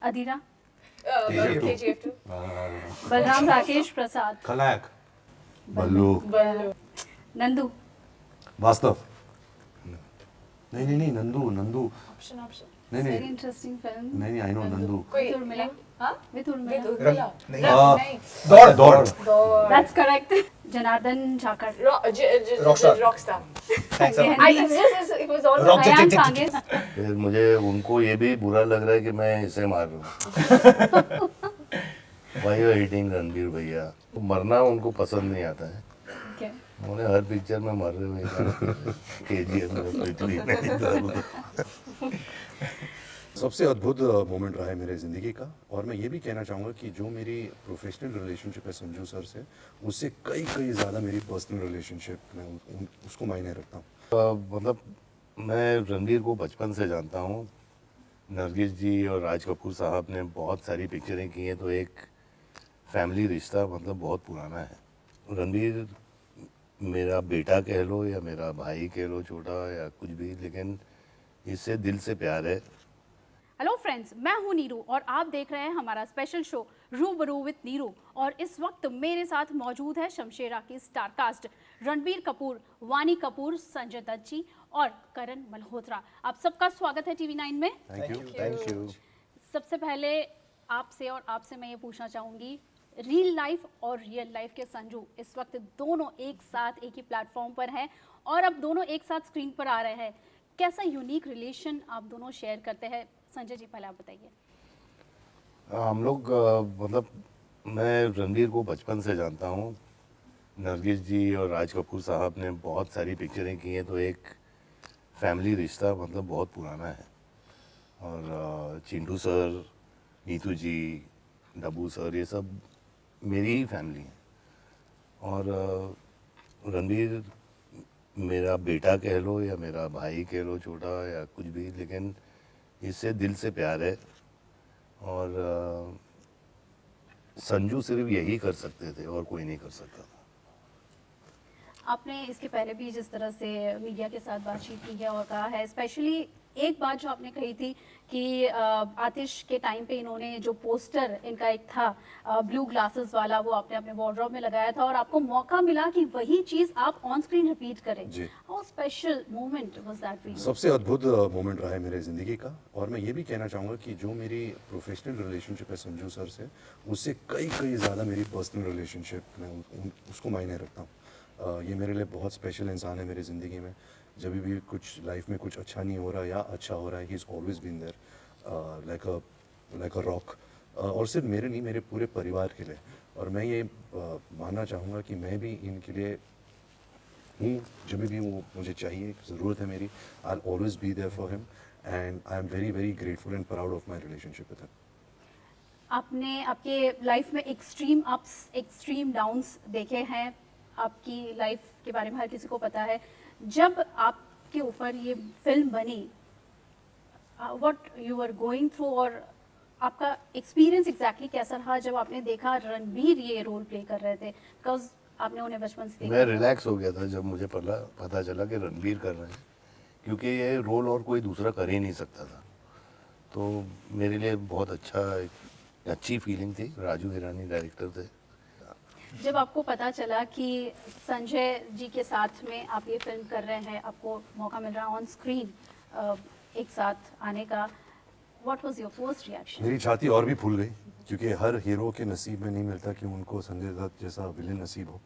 अधीरा, KGF2. Balram Rakesh प्रसाद, खलनायक बल्लू नंदू, वास्तव नहीं नंदू नंदू Option. नहीं वेरी नहीं इंटरेस्टिंग फिल्म नहीं आई नो नंदू कोई उर्मिला। हाँ? विद उर्मिला, उर्मिला। नहीं। नहीं। दौड़ दौड़ दौड़। That's correct. Janardan Jhakad, Rockstar. Rockstar. Thanks a lot. It was all Rock- Ayan चिक, चिक, सांगे, फिर मुझे उनको ये भी बुरा लग रहा है कि मैं इसे मार रहा हूँ। भाई हिटिंग रणबीर भैया, तो मरना उनको पसंद नहीं आता है। okay. उन्होंने हर पिक्चर में मर रहे हुए KGF में पृथ्वी नहीं था। सबसे अद्भुत मोमेंट रहा है मेरे ज़िंदगी का। और मैं ये भी कहना चाहूँगा कि जो मेरी प्रोफेशनल रिलेशनशिप है संजू सर से, उससे कई ज़्यादा मेरी पर्सनल रिलेशनशिप में उसको मायने रखता हूँ। मतलब मैं रणबीर को बचपन से जानता हूँ। नरगिस जी और राज कपूर साहब ने बहुत सारी पिक्चरें की हैं, तो एक फैमिली रिश्ता मतलब बहुत पुराना है। रणबीर मेरा बेटा कह लो या मेरा भाई कह लो, छोटा या कुछ भी, लेकिन इससे दिल से प्यार है। हेलो फ्रेंड्स, मैं हूं नीरू और आप देख रहे हैं हमारा स्पेशल शो रूबरू विद नीरू। और इस वक्त मेरे साथ मौजूद है शमशेरा की स्टार कास्ट, रणबीर कपूर, वानी कपूर, संजय दत्त जी और करण मल्होत्रा। आप सबका स्वागत है TV9 में। Thank you. सबसे पहले आपसे मैं ये पूछना चाहूँगी, रियल लाइफ और रियल लाइफ के संजू इस वक्त दोनों एक साथ एक ही प्लेटफॉर्म पर हैं और अब दोनों एक साथ स्क्रीन पर आ रहे हैं। कैसा यूनिक रिलेशन आप दोनों शेयर करते हैं? संजय जी, पहले आप बताइए। हम लोग मतलब मैं रणबीर को बचपन से जानता हूँ। नरगिस जी और राज कपूर साहब ने बहुत सारी पिक्चरें की हैं, तो एक फैमिली रिश्ता मतलब बहुत पुराना है। और चिंटू सर, नीतू जी, डब्बू सर, ये सब मेरी ही फैमिली है। और रणबीर मेरा बेटा कह लो या मेरा भाई कह लो, छोटा या कुछ भी, लेकिन इससे दिल से प्यार है। और संजू सिर्फ यही कर सकते थे और कोई नहीं कर सकता था। आपने इसके पहले भी जिस तरह से मीडिया के साथ बातचीत की है और कहा है, स्पेशली एक बात जो आपने कही थी कि आतिश के टाइम पे इन्होंने जो पोस्टर इनका एक था ब्लू ग्लासेस वाला, वो आपने अपने वार्डरोब में लगाया था और आपको मौका मिला कि वही चीज़ आप ऑन स्क्रीन रिपीट करें। जी। How special moment was that for you? सबसे अद्भुत मोमेंट रहा है मेरे ज़िंदगी का। और मैं ये भी कहना चाहूँगा कि जो मेरी प्रोफेशनल रिलेशनशिप है संजू सर से, उससे कई ज़्यादा मेरी पर्सनल रिलेशनशिप में उसको मायने रखता हूँ। ये मेरे लिए बहुत स्पेशल इंसान है मेरी ज़िंदगी में। जब भी कुछ लाइफ में कुछ अच्छा नहीं हो रहा या अच्छा हो रहा है, he is always been there like a rock. और सिर्फ मेरे नहीं, मेरे पूरे परिवार के लिए। और मैं ये मानना चाहूँगा कि मैं भी इनके लिए हूँ। जब भी वो मुझे चाहिए, ज़रूरत है मेरी, I will always be there for him and I am very grateful and proud of my relationship with him. आपने आपके लाइफ में एक्सट्रीम अप्स, एक्सट्रीम डाउन्स देखे हैं। आपकी लाइफ के बारे में हर किसी को पता है। जब आपके ऊपर ये फिल्म बनी, what you were going through और आपका एक्सपीरियंस एग्जैक्टली कैसा रहा जब आपने देखा रणबीर ये रोल प्ले कर रहे थे? बिकॉज आपने उन्हें बचपन से देखा मैं था। रिलैक्स हो गया था जब मुझे पता चला कि रणबीर कर रहे हैं, क्योंकि ये रोल और कोई दूसरा कर ही नहीं सकता था। तो मेरे लिए बहुत अच्छी फीलिंग थी। राजू हिरानी डायरेक्टर थे। जब आपको पता चला कि संजय जी के साथ में आप ये फिल्म कर रहे हैं, आपको मौका मिल रहा ऑन स्क्रीन एक साथ आने का, what was your first reaction? मेरी छाती और भी फूल गई, क्योंकि हर हीरो के नसीब में नहीं मिलता कि उनको संजय दत्त जैसा विलेन नसीब हो।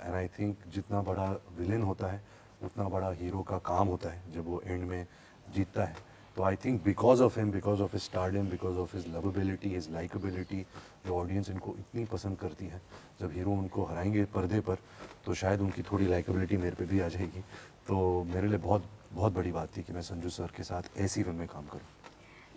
एंड आई थिंक जितना बड़ा विलेन होता है, उतना बड़ा हीरो का काम होता है जब वो एंड में जीतता है। तो I think because of him, because of his stardom, because of his lovability, his likeability, जो ऑडियंस इनको इतनी पसंद करती है, जब हीरो उनको हराएंगे पर्दे पर, तो शायद उनकी थोड़ी लाइकेबिलिटी मेरे पे भी आ जाएगी। तो मेरे लिए बहुत बड़ी बात थी कि मैं संजू सर के साथ ऐसी फिल्म में काम करूँ।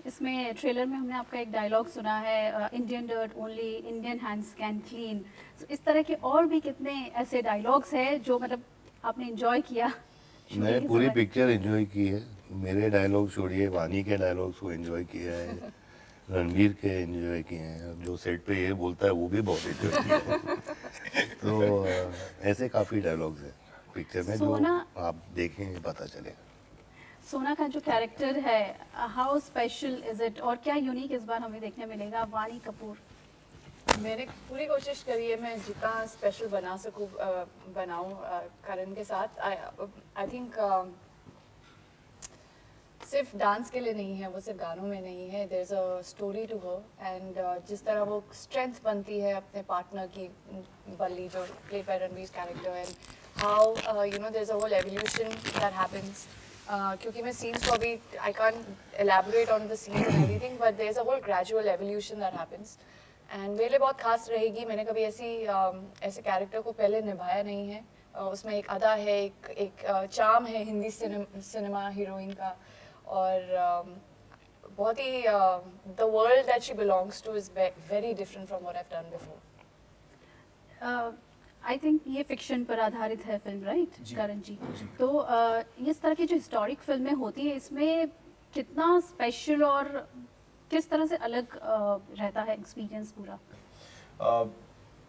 इसमें ट्रेलर में हमने आपका एक डायलॉग सुना है, Indian dirt only Indian hands can clean. इस तरह के और भी कितने ऐसे डायलॉग्स हैं जो मतलब आपने एंजॉय किया? shooting मैं के पूरी समय? पिक्चर एंजॉय की है। मेरे डायलॉग छोड़िए, वानी के डायलॉग्स को एंजॉय किया है, रणबीर के एंजॉय किए हैं, जो सेट पे ये बोलता है वो भी बहुत एंजॉय किया है। तो ऐसे काफ़ी डायलॉग्स हैं पिक्चर में जो सोना- आप देखें पता चलेगा। सोना का जो कैरेक्टर है, हाउ स्पेशल इज इट और क्या यूनिक इस बार हमें देखने मिलेगा? वाणी कपूर। मैंने पूरी कोशिश करी है मैं जितना स्पेशल बना सकूँ बनाऊँ करण के साथ। आई थिंक सिर्फ डांस के लिए नहीं है वो, सिर्फ गानों में नहीं है। There is a story to her and जिस तरह वो स्ट्रेंथ बनती है अपने पार्टनर की, बल्ली जो play by Ranveer character, and how you know there is a whole evolution that happens. क्योंकि मैं सीन्स को अभी I can't elaborate on the scenes and everything, but there is a whole gradual evolution that happens and मेरे लिए बहुत खास रहेगी। मैंने कभी ऐसे कैरेक्टर को पहले निभाया नहीं है। उसमें एक अदा है, एक चार्म है हिंदी सिनेमा हीरोइन का, और बहुत ही the world that she belongs to is very different from what I have done before. I think ये फिक्शन पर आधारित है फिल्म, राइट जी, करण जी? जी। तो इस तरह की जो हिस्टोरिक फिल्में होती है, इसमें कितना स्पेशल और किस तरह से अलग रहता है एक्सपीरियंस पूरा?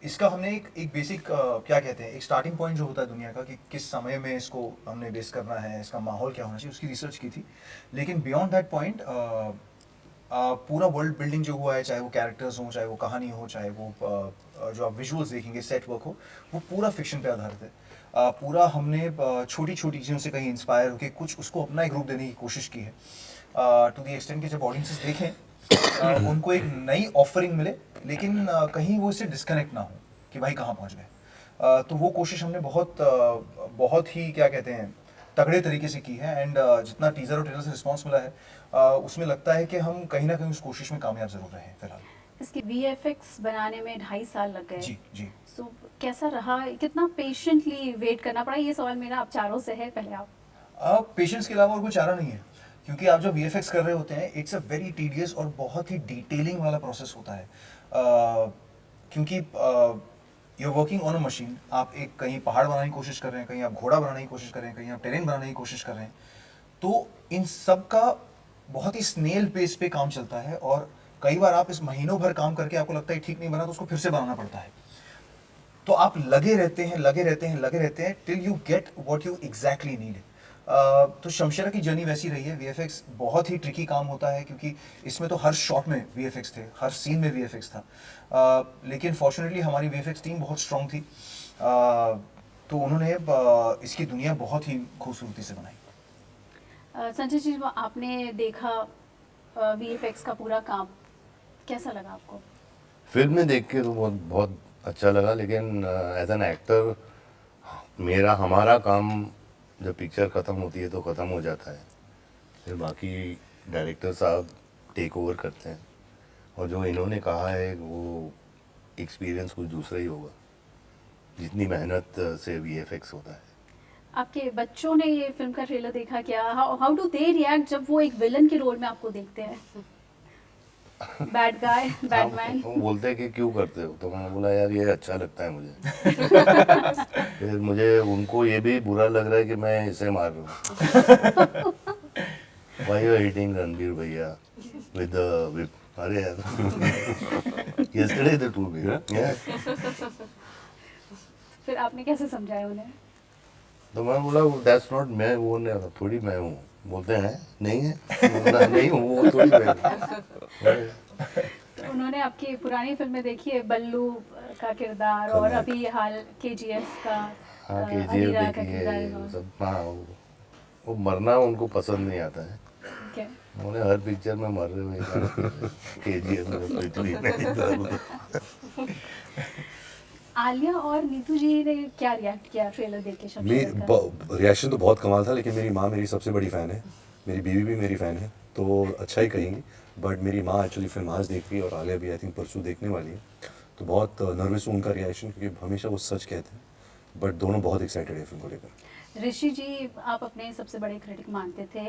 इसका हमने एक बेसिक क्या कहते हैं, एक स्टार्टिंग पॉइंट जो होता है दुनिया का कि किस समय में इसको हमने बेस करना है, इसका माहौल क्या होना चाहिए, उसकी रिसर्च की थी। लेकिन बियॉन्ड दैट पॉइंट पूरा वर्ल्ड बिल्डिंग जो हुआ है, चाहे वो कैरेक्टर्स हों, चाहे वो कहानी हो, चाहे वो जो आप विजुअल्स देखेंगे, सेट वर्क हो, वो पूरा फिक्शन पे आधारित है। पूरा हमने छोटी छोटी चीज़ों से कहीं इंस्पायर होकर कुछ उसको अपना एक रूप देने की कोशिश की है, टू दी एक्सटेंट कि जब ऑडियंसेस देखें उनको एक नई ऑफरिंग मिले, लेकिन कहीं वो इससे डिस्कनेक्ट ना हो कि भाई कहाँ पहुँच गए। तो वो कोशिश हमने बहुत ही क्या कहते हैं तगड़े तरीके से की है। एंड जितना टीजर और ट्रेलर से रिस्पांस मिला है उसमें लगता है कि हम कहीं ना कहीं उस कोशिश में कामयाब जरूर रहे हैं फिलहाल। इसके VFX बनाने में 2.5 साल लग गए। जी जी। सो कैसा रहा, कितना पेशेंटली वेट करना पड़ा? ये सवाल मेरा आप चारों से है, पहले आप। पेशेंस के अलावा और कोई चारा नहीं है, क्योंकि आप जब VFX कर रहे होते हैं इट्स अ वेरी टीडियस और बहुत ही डिटेलिंग वाला प्रोसेस होता है। क्योंकि you are working on a machine. आप एक कहीं पहाड़ बनाने की कोशिश कर रहे हैं, कहीं आप घोड़ा बनाने की कोशिश कर रहे हैं, कहीं आप टेरेन बनाने की कोशिश कर रहे हैं। तो इन सब का बहुत ही स्नेल पेस पे काम चलता है, और कई बार आप इस महीनों भर काम करके आपको लगता है ठीक नहीं बना तो उसको फिर से बनाना पड़ता है। तो आप लगे रहते हैं till you get what you exactly need. तो शमशेरा की जर्नी वैसी रही है। VFX बहुत ही ट्रिकी काम होता है, क्योंकि इसमें तो हर शॉट में VFX थे, हर सीन में VFX था। लेकिन फॉर्चुनेटली हमारी VFX टीम बहुत स्ट्रांग थी, तो उन्होंने इसकी दुनिया बहुत ही खूबसूरती से बनाई। संजय जी, वो आपने देखा VFX का पूरा काम, कैसा लगा आपको? फिल्म में देख के तो बहुत अच्छा लगा, लेकिन एज एन एक्टर हमारा काम जब पिक्चर ख़त्म होती है तो ख़त्म हो जाता है, फिर बाकी डायरेक्टर साहब टेक ओवर करते हैं, और जो इन्होंने कहा है वो एक्सपीरियंस कुछ दूसरा ही होगा, जितनी मेहनत से VFX होता है। आपके बच्चों ने ये फिल्म का ट्रेलर देखा क्या? हाउ डू दे रिएक्ट जब वो एक विलन के रोल में आपको देखते हैं? Bad guy, bad man. वो बोलते हैं कि क्यों करते हो, तो मैंने बोला यार ये अच्छा लगता है मुझे। फिर मुझे उनको ये भी बुरा लग रहा है कि मैं इसे मार रहा हूँ। Why you hitting रणबीर भैया with the whip? अरे यार, yesterday they told me, yeah. फिर आपने कैसे समझाया उन्हें? तो मैं बोला दैट्स नॉट मैं, वो थोड़ी मैं हूँ। बोलते हैं नहीं है, नहीं हूँ वो, थोड़ी मैं हूँ। तो उन्होंने आपकी पुरानी फिल्में देखी है, बल्लू का किरदार और अभी हाल KGF का हाँ KGF अनीरा का देखी किरदार है है। सब। हाँ वो मरना उनको पसंद नहीं आता है। क्या? उन्होंने हर पिक्चर में मर रहे हुए KGF में पृथ्वी में। आलिया और नीतू जी ने क्या रिएक्ट किया ट्रेलर देख के? शमशेर का रिएक्शन तो बहुत कमाल था, लेकिन मेरी माँ मेरी सबसे बड़ी फ़ैन है, मेरी बीवी भी मेरी फ़ैन है, तो अच्छा ही कहेंगी। बट मेरी माँ एक्चुअली फिल्म आज देख रही है और आलिया भी आई थिंक परसों देखने वाली है, तो बहुत नर्वस हूँ उनका रिएक्शन, क्योंकि हमेशा वो सच कहते हैं, बट दोनों बहुत एक्साइटेड है फिल्म को लेकर। ऋषि जी, आप अपने सबसे बड़े क्रिटिक मानते थे,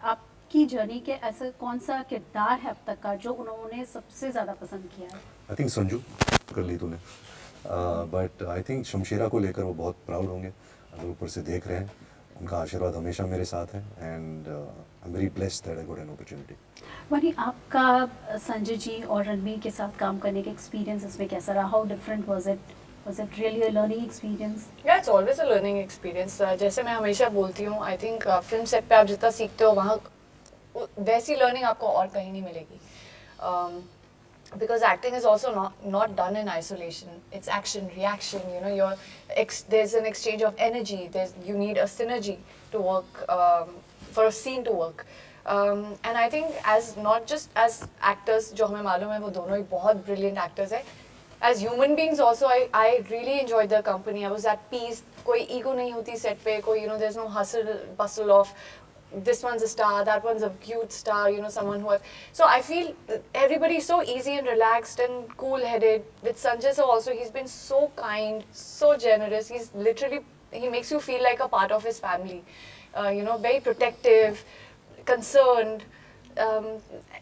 आपकी जर्नी के ऐसा कौन सा किरदार है अब तक का जो उन्होंने सबसे ज़्यादा पसंद किया है? आई थिंक संजू कर ली तूने, बट आई थिंक शमशेरा को लेकर वो बहुत प्राउड होंगे। अगर ऊपर से देख रहे हैं, उनका आशीर्वाद हमेशा मेरे साथ है, and I am very blessed that I got an opportunity. वही आपका संजय जी और रणबीर के साथ काम करने का एक्सपीरियंस इसमें कैसा रहा? How different was it? Was it really a learning experience? Yeah, it's always a learning experience. जैसे मैं हमेशा बोलती हूँ, I think film set पे आप जितना सीखते हो वहाँ वैसी learning आपको और कहीं नहीं मिलेगी. Because acting is also not done in isolation. It's action, reaction. You know, there's an exchange of energy. You need a synergy to work for a scene to work. And I think as not just as actors, जो हमें मालूम है वो दोनों ही बहुत brilliant actors हैं. As human beings also, I really enjoyed their company. I was at peace. कोई ego नहीं होती set पे. कोई there's no hustle bustle of this one's a star, that one's a cute star, someone who has... So I feel everybody's so easy and relaxed and cool-headed. With Sanjay sir also, he's been so kind, so generous. He makes you feel like a part of his family. Very protective, concerned,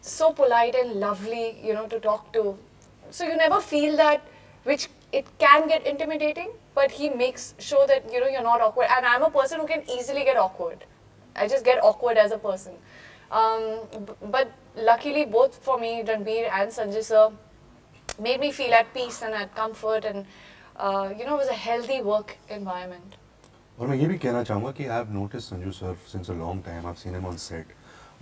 so polite and lovely, to talk to. So you never feel that, which it can get intimidating, but he makes sure that, you're not awkward. And I'm a person who can easily get awkward. I just get awkward as a person. But luckily, both for me, Ranbir and Sanjay sir, made me feel at peace and at comfort, and it was a healthy work environment. और मैं ये भी कहना चाहूँगा कि I have notice Sanju sir since a long time, I have seen him on set.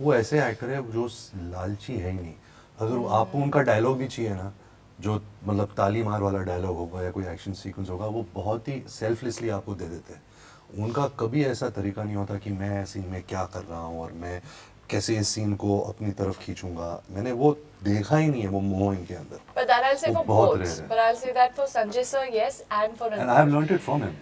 वो ऐसे actor है जो लालची है ही नहीं. अगर आपको उनका डायलॉग भी चाहिए ना, जो मतलब ताली मार वाला डायलॉग होगा या कोई एक्शन सीक्वेंस होगा, वो बहुत ही सेल्फलेसली आपको दे देते हैं. उनका कभी ऐसा तरीका नहीं होता कि मैं सीन में क्या कर रहा हूँ और मैं कैसे इस सीन को अपनी तरफ खींचूंगा. मैंने वो देखा ही नहीं है, वो मोह इनके अंदर. But that I'll say for both. But I'll say that for Sanjay sir, yes, and for Ranbir. And I have learned it from him,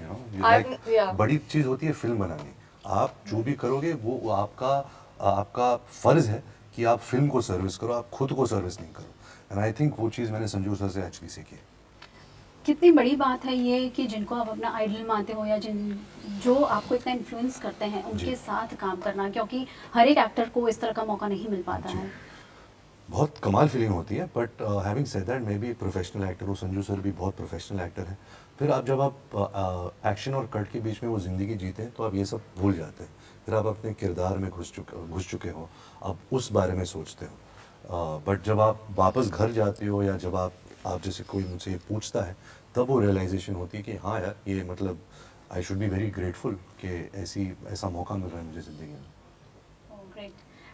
yeah. बड़ी चीज़ होती है फिल्म बनानी. आप जो भी करोगे वो आपका फर्ज है कि आप फिल्म को सर्विस करो, आप खुद को सर्विस नहीं करो. एंड आई थिंक वो चीज़ मैंने संजू सर से एक्चुअली सीखी है. कितनी बड़ी बात है ये कि जिनको आप अपना आइडल मानते हो या जो आपको इतना इन्फ्लुएंस करते हैं उनके साथ काम करना, क्योंकि हर एक एक्टर को इस तरह का मौका नहीं मिल पाता है. बहुत कमाल फीलिंग होती है. बट हैविंग सेड दैट, मैं भी एक प्रोफेशनल एक्टर हूँ, संजू सर भी बहुत प्रोफेशनल एक्टर हैं. फिर जब आप एक्शन और कट के बीच में वो ज़िंदगी जीते हैं तो आप ये सब भूल जाते हैं. फिर आप अपने किरदार में घुस चुके हो, आप उस बारे में सोचते हो. बट जब आप वापस घर जाते हो या जब आप जैसे कोई मुझसे ये पूछता है, तब वो रियलाइजेशन होती है कि हाँ यार, ये मतलब I should be very grateful कि ऐसा मौका मिल रहा है मुझे ज़िंदगी में. Great.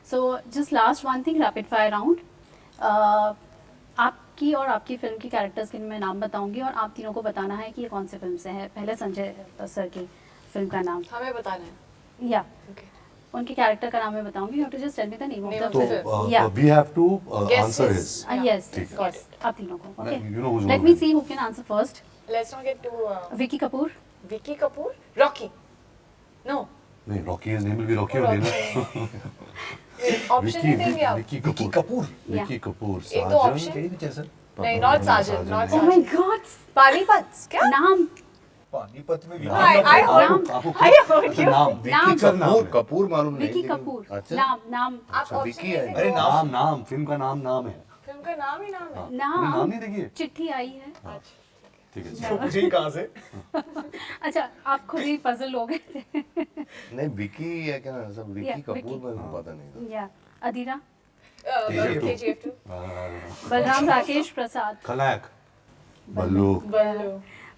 So just last one thing, rapid fire round. आपकी और आपकी फिल्म की कैरेक्टर्स के मैं नाम बताऊंगी और आप तीनों को बताना है कि ये कौन से फिल्म से है. पहले संजय सर की फिल्म का नाम. हमें बताना है. या Okay. उनके कैरेक्टर का नाम मैं बताऊंगी. You have to just tell me the name of the तो फिल्म. या we have to Guess answer his. His. Yes ठीक है. Got यस, आप तीनों को. Okay, You know who's let who. Me see who can answer first. Let's not get too... Vicky Kapoor. Vicky Kapoor? Rocky? No. नहीं, Rocky is name will be Rocky और लेना. Option नहीं देंगे आप. विकी विकी कपूर. कपूर. विकी कपूर. एक दो साजन. option. तेरी पिक्चर सर. नहीं, not Sajan. Not oh my Sajan. God. Panipat? क्या? नाम. पानीपत में I heard. नाम. I heard you. नाम नाम. विकी का नाम कपूर है. कपूर मालूम नहीं. विकी लेकिन- कपूर. अच्छा. नाम. आप अच्छा, option विकी नहीं है. देंगे? अरे नाम फिल्म का नाम है. फिल्म का नाम ही नाम है. नाम नहीं देखिए. चिट्ठी आई है. ठीक है. मुझे कहाँ से? अच्छा, आप खुद ही पजल हो गए थे. नहीं, विकी है क्या नाम? सब विकी Yeah, कपूर विकी. में पता नहीं था. या अधीरा. KGF 2. बलराम राकेश प्रसाद. खलनायक. बल्लू. बल्लू.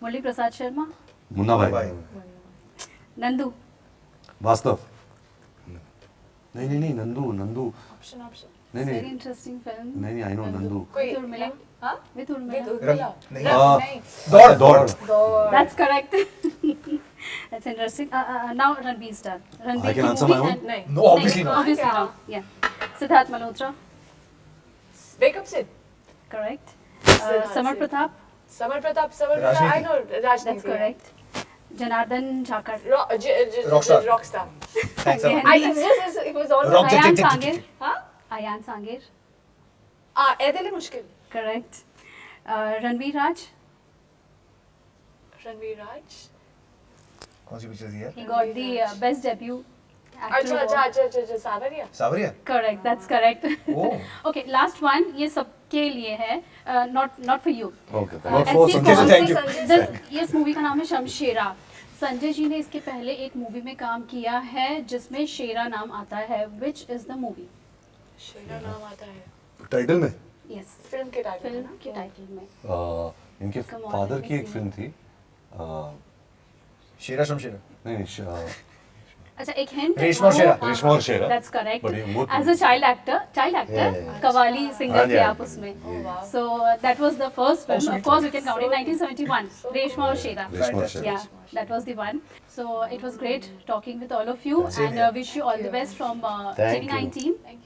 मुरली प्रसाद शर्मा. मुन्ना भाई. भाई. नंदू. वास्तव. नहीं नंदू. Option. नहीं वेरी इंटरेस्टिंग फिल्म. नहीं आई नो नंदू. कोई विद उर्मिला. हाँ? विद उर्मिला. विद उर्मिला. नहीं. नहीं. दौड़. दौड़. That's correct. That's interesting. Now Ranbir star. Ranbir I can की answer movie my own? and- नहीं. No, obviously not. Obviously Yeah. not. Yeah. Siddharth Malhotra. Wake up, Sid. Correct. Siddharth Samar Sid. Pratap. Samar Pratap. I Rajneeti. know. Rajneeti. That's correct. Janardhan Chakar. Rockstar. Rockstar. Thanks a lot. Yeah. It was all Rock- Ayan check, check, Sangir. हाँ? Ayan Sangir. Aidal मुश्किल. Correct. Ranveer Raj. Ranveer राज. कौन सी picture थी यार? He got the best debut actor award. अच्छा सावरिया. सावरिया. Correct. That's correct. Oh. Okay. Last one. ये सबके लिए है. Not for you. Okay. Not for ऐसी Sanjay कौन thank सी- you. इस मूवी का नाम है शमशेरा. संजय जी ने इसके पहले एक मूवी में काम किया है जिसमें शेरा नाम आता है. Which is the movie? शेरा नाम आता है. टाइटल में Yes. फिल्म के टाइटल फिल्म के टाइटल में. इनके Come on, father let me की एक see. फिल्म थी शेरा शमशेरा नहीं अच्छा एक हिंट रेशमा और शेरा। रेशमा और शेरा। दैट्स करेक्ट But वो- as a child actor Yeah. Qawwali हाँ सिंगर जी, थे हाँ आप जी। उसमें so that was the first film of course we can count in 1971 Reshma और शेरा रेशमा और शेरा। Yeah, that was the one. So it was great talking with all of you, Same and here. wish you all the best from Thank you. 2019.